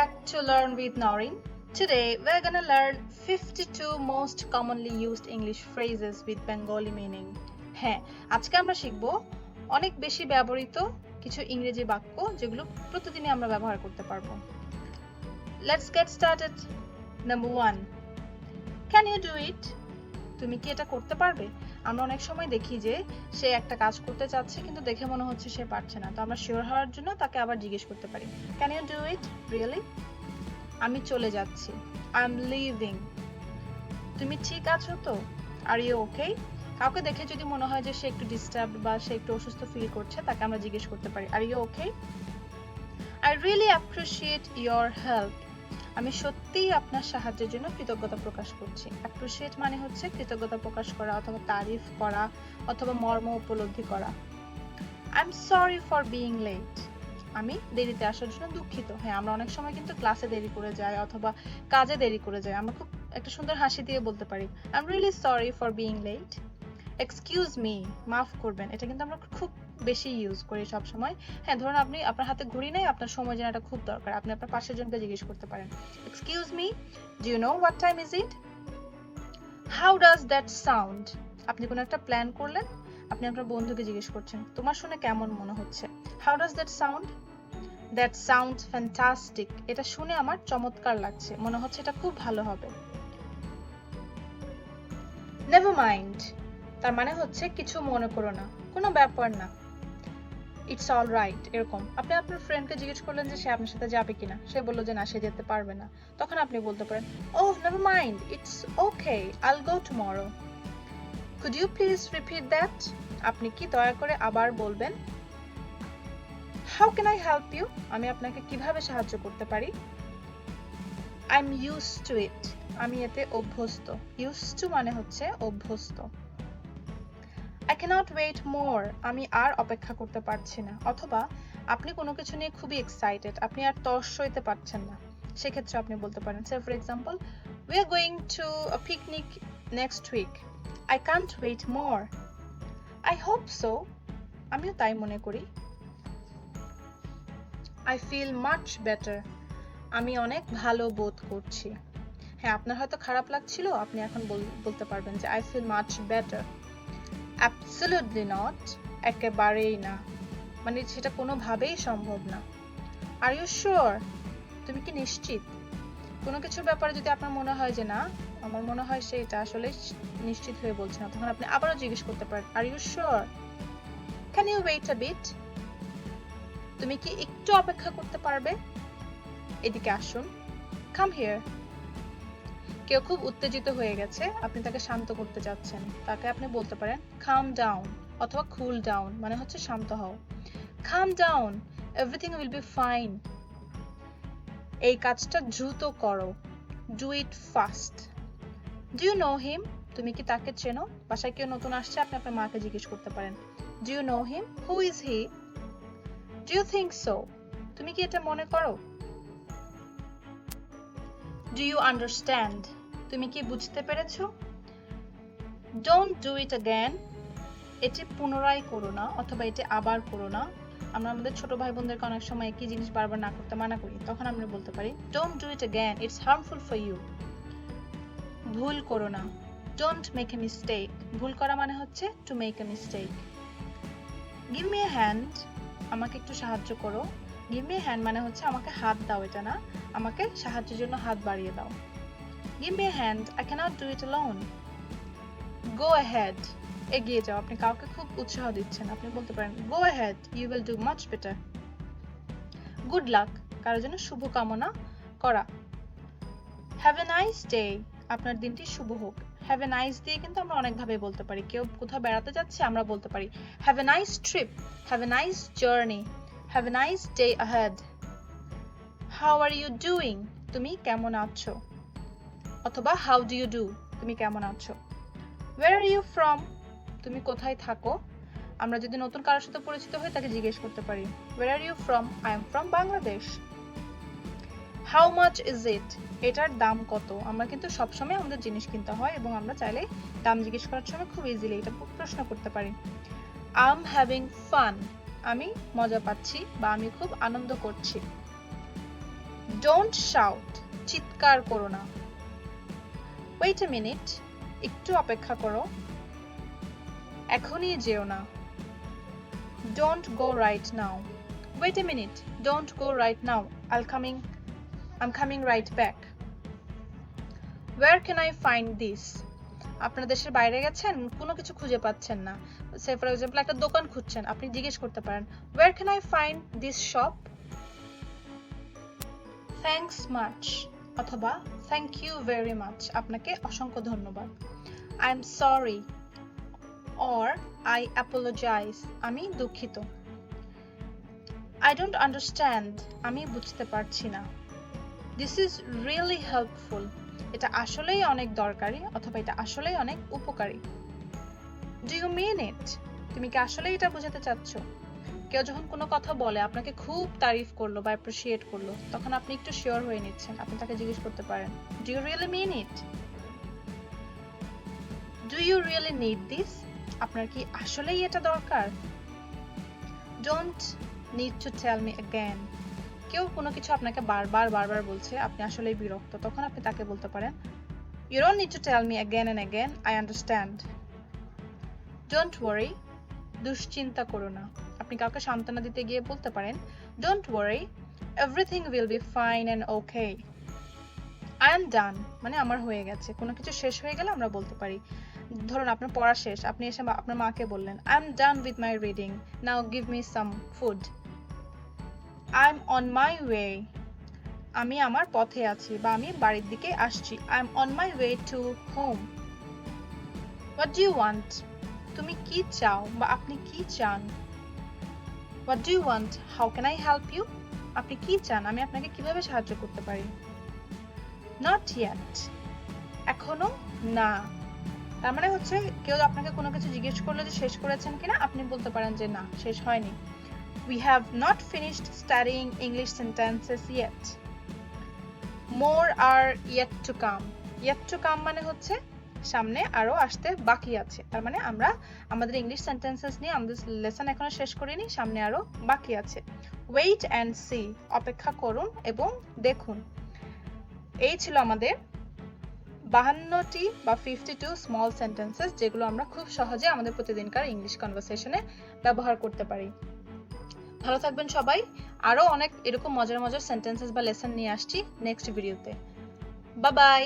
back to Learn with Noreen. Today we're gonna learn 52 most commonly used English phrases with Bengali meaning. হ্যাঁ, আজকে আমরা শিখব অনেক বেশি ব্যবহৃত কিছু ইংরেজি বাক্য যেগুলো প্রতিদিনই আমরা ব্যবহার করতে পারবো। Let's get started. Number 1. Can you do it? তুমি কি এটা করতে পারবে? আমরা অনেক সময় দেখি যে সে একটা কাজ করতে চাচ্ছে কিন্তু দেখে মনে হচ্ছে সে পারছে না, তো আমরা শিওর হওয়ার জন্য তাকে আবার জিজ্ঞেস করতে পারি, can you do it really? আমি চলে যাচ্ছি, আই এম লিভিং। তুমি ঠিক আছো তো? Are you okay? কাউকে দেখে যদি মনে হয় যে সে একটু ডিস্টার্ব বা সে একটু অসুস্থ ফিল করছে, তাকে আমরা জিজ্ঞেস করতে পারি, are you okay? I really appreciate your help. আমি সত্যিই আপনার সাহায্যের জন্য কৃতজ্ঞতা প্রকাশ করছি। অ্যাপ্রিশিয়েট মানে হচ্ছে কৃতজ্ঞতা প্রকাশ করা অথবা তারিফ করা অথবা মর্ম উপলব্ধি করা। I am sorry for being late. আমি দেরিতে আসার জন্য দুঃখিত। হ্যাঁ, আমরা অনেক সময় কিন্তু ক্লাসে দেরি করে যাই অথবা কাজে দেরি করে যাই। আমরা খুব একটা সুন্দর হাসি দিয়ে বলতে পারি, I am really sorry for being late. Excuse me, মাফ করবেন। এটা কিন্তু আমরা খুব বেশি ইউজ করি সব সময়। হ্যাঁ, ধরুন আপনি আপনার হাতে ঘড়ি নেই, আপনার সময় জানাটা খুব দরকার, আপনি আপনার পাশের জনকে জিজ্ঞেস করতে পারেন, excuse me, do you know what time is it? How does that sound? আপনি কোনো একটা প্ল্যান করলেন, আপনি আপনার বন্ধুকে জিজ্ঞেস করছেন, তোমার শুনে কেমন মনে হচ্ছে? How does that sound? That sound fantastic. এটা শুনে আমার চমৎকার লাগছে, মনে হচ্ছে এটা খুব ভালো হবে। নেভার মাইন্ড, তার মানে হচ্ছে কিছু মনে করো না, কোনো ব্যাপার না, ইটস অল রাইট। এরকম আপনি আপনার ফ্রেন্ডকে জিজ্ঞেস করলেন যে সে আপনার সাথে যাবে কিনা, সে বললো যে না, সে যেতে পারবে না, তখন আপনি বলতে পারেন, oh never mind, it's okay, I'll go tomorrow. Could you please repeat that? আপনি কি দয়া করে আবার বলবেন? How can I help you? আমি আপনাকে কিভাবে সাহায্য করতে পারি? I am used to it, আমি এতে অভ্যস্ত। ইউজড টু মানে হচ্ছে অভ্যস্ত। I cannot wait more, আমি আর অপেক্ষা করতে পারছি না। অথবা আপনি কোনো কিছু নিয়ে খুবই এক্সাইটেড, আপনি আর তর সইতে পারছেন না, সেক্ষেত্রে আপনি বলতে পারেন, say for example, we are going to a picnic next week, I can't wait more. I hope so, আমিও তাই মনে করি। I feel much better, আমি অনেক ভালো বোধ করছি। হ্যাঁ, আপনার হয়তো খারাপ লাগছিল, আপনি এখন বলতে পারবেন যে I feel much better. Absolutely not, একেবারেই না, মানে সেটা কোনোভাবেই সম্ভব না। Are you sure? তুমি কি নিশ্চিত? কোনো কিছুর ব্যাপারে যদি আপনার মনে হয় যে না, আমার মনে হয় সেটা আসলে নিশ্চিত হয়ে বলছে না, তখন আপনি আবারও জিজ্ঞেস করতে পারেন, Are you sure? Can you wait a bit? তুমি কি একটু অপেক্ষা করতে পারবে? এদিকে আসুন, Come here. কেউ খুব উত্তেজিত হয়ে গেছে, আপনি তাকে শান্ত করতে চাচ্ছেন, তাকে আপনি বলতে পারেন calm down অথবা cool down, মানে হচ্ছে শান্ত হও। calm down, everything will be fine. এই কাজটা দ্রুত করো, do it fast. do you know him? তুমি কি তাকে চেনো? বাসায় কেউ নতুন আসছে, আপনি আপনার মাকে জিজ্ঞেস করতে পারেন, do you know him? who is he? do you think so? তুমি কি এটা মনে করো? Do you understand? তুমি কি বুঝতে পেরেছো? Don't do it again. এটি পুনরায় করো না অথবা এটি আবার করো না। আমরা আমাদের ছোট ভাই বোনদেরকে অনেক সময় একই জিনিস বারবার না করতে মানা করি, তখন আমরা বলতে পারি Don't do it again, it's harmful for you. ভুল করো না, Don't make a mistake. ভুল করা মানে হচ্ছে to make a mistake. Give me a hand, আমাকে একটু সাহায্য করো। Give me a hand মানে হচ্ছে আমাকে হাত দাও, এটা না, আমাকে সাহায্যের জন্য হাত বাড়িয়ে দাও। Give me a hand, I cannot do it alone. Go ahead, এগিয়ে যাও। আপনি কাউকে খুব উৎসাহ দিচ্ছেন, আপনি বলতে পারেন Go ahead, you will do much better. Good luck, কারোর জন্য শুভ কামনা করা। Have a nice day, আপনার দিনটি শুভ হোক। Have a nice day কিন্তু আমরা অনেকভাবে বলতে পারি। কেউ কোথাও বেড়াতে যাচ্ছে, আমরা বলতে পারি Have a nice trip, have a nice journey, have a nice day ahead. How are you doing? তুমি কেমন আছো? অথবা How do you do? তুমি কেমন আছো? Where are you from? তুমি কোথায় থাকো? আমরা যদি নতুন কারোর সাথে পরিচিত হই, তাকে জিজ্ঞেস করতে পারি Where are you from? I am from Bangladesh. How much is it? এটার দাম কত? আমরা কিন্তু সবসময় আমাদের জিনিস কিনতে হয় এবং আমরা চাইলে দাম জিজ্ঞেস করার সময় খুব ইজিলি এটা প্রশ্ন করতে পারি। I'm having fun, আমি মজা পাচ্ছি বা আমি খুব আনন্দ করছি। Don't shout. চিৎকার করো না। Wait a minute. একটু অপেক্ষা করো। এখনই যেও না। Don't go right now. Wait a minute. Don't go right now. I'm coming right back. Where can I find this? আপনারা দেশের বাইরে গেছেন, কোনো কিছু খুঁজে পাচ্ছেন না। সে ফর এক্সাম্পল একটা দোকান খুঁজছেন, আপনি জিজ্ঞেস করতে পারেন, Where can I find this shop? Thanks much অথবা Thank you very much, আপনাকে অসংখ্য ধন্যবাদ। I'm sorry or I apologize, আমি দুঃখিত। I don't understand, আমি বুঝতে পারছি না। This is really helpful, এটা আসলেই অনেক দরকারি অথবা এটা আসলেই অনেক উপকারী। Do you mean it? তুমি কি আসলেই এটা বোঝাতে চাচ্ছ? কেউ যখন কোনো কথা বলে আপনাকে খুব তারিফ করলো বা অ্যাপ্রিশিয়েট করলো, তখন আপনি একটু শিওর হয়ে নিচ্ছেন, আপনি তাকে জিজ্ঞেস করতে পারেন, Do you really mean it? Do you really need this? আপনার কি আসলেই এটা দরকার? Don't need to tell me again. কেউ কোনো কিছু আপনাকে বারবার বলছে, আপনি আসলেই বিরক্ত, তখন আপনি তাকে বলতে পারেন, You don't need to tell me again and again, I understand. Don't worry, দুশ্চিন্তা করো না। আপনি কাউকে সান্ত্বনা দিতে গিয়ে বলতে পারেন, Don't worry, everything will be fine and okay. I am done, মানে আমার হয়ে গেছে। কোনো কিছু শেষ হয়ে গেলে আমরা বলতে পারি, ধরুন আপনার পড়া শেষ, আপনি এসে আপনার মাকে বললেন, I am done with my reading, now give me some food. I'm on my way, আমি আমার পথে আছি বা আমি বাড়ির দিকে আসছি। I'm on my way to home. What do you want? তুমি কি চাও বা আপনি কি চান? What do you want? How can I help you? আপনি কি চান, আমি আপনাকে কিভাবে সাহায্য করতে পারি? Not yet, এখনো না। তার মানে হচ্ছে কেউ আপনাকে কোনো কিছু জিজ্ঞেস করলে যে শেষ করেছেন কিনা, আপনি বলতে পারেন যে না, শেষ হয়নি। We have not finished studying English sentences yet. More are yet to come. Yet to come মানে হচ্ছে সামনে আরো আসতে বাকি আছে। তার মানে আমরা আমাদের ইংলিশ সেন্টেন্সেস নিয়ে আমাদের লেসন এখনো শেষ করিনি, সামনে আরো বাকি আছে। Wait and see, অপেক্ষা করুন এবং দেখুন। এই ছিল আমাদের 52টি বা 52 স্মল সেন্টেন্সেস, যেগুলো আমরা খুব সহজে আমাদের প্রতিদিনকার ইংলিশ কনভারসেশনে ব্যবহার করতে পারি। ভালো থাকবেন সবাই। আরো অনেক এরকম মজার সেন্টেন্সেস বা লেসন নিয়ে আসছি নেক্সট ভিডিওতে। Bye bye.